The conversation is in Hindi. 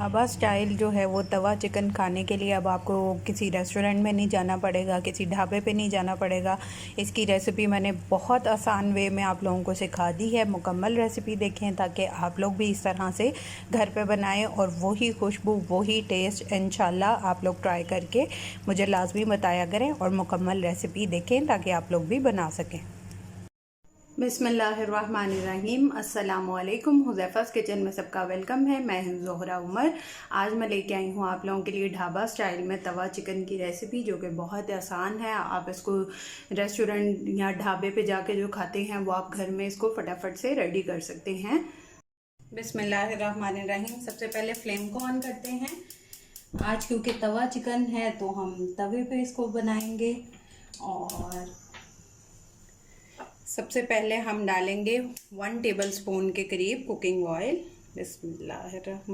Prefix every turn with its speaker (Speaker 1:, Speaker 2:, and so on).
Speaker 1: ढाबा स्टाइल जो है वो तवा चिकन खाने के लिए अब आपको किसी रेस्टोरेंट में नहीं जाना पड़ेगा, किसी ढाबे पे नहीं जाना पड़ेगा। इसकी रेसिपी मैंने बहुत आसान वे में आप लोगों को सिखा दी है। मुकम्मल रेसिपी देखें ताकि आप लोग भी इस तरह से घर पे बनाएं और वही खुशबू वही टेस्ट इंशाल्लाह आप लोग ट्राई करके मुझे लाजमी बताया करें और मुकम्मल रेसिपी देखें ताकि आप लोग भी बना सकें। बिस्मिल्लाहिर्रहमानिर्रहीम। अस्सलामुअलैकुम। हुज़ैफ़ा's किचन में सबका वेलकम है। मैं हूं ज़ोहरा उमर। आज मैं लेके आई हूं आप लोगों के लिए ढाबा स्टाइल में तवा चिकन की रेसिपी, जो कि बहुत आसान है। आप इसको रेस्टोरेंट या ढाबे पे जाके जो खाते हैं वो आप घर में इसको फटाफट से रेडी कर सकते हैं। बिस्मिल्लाहिर्रहमानिर्रहीम। सबसे पहले फ्लेम को ऑन करते हैं। आज क्योंकि तवा चिकन है तो हम तवे पे इसको बनाएंगे। और सबसे पहले हम डालेंगे 1 टेबलस्पून के करीब कुकिंग ऑयल। बिस्मिल्लाहिर्रहमानिर्रहीम।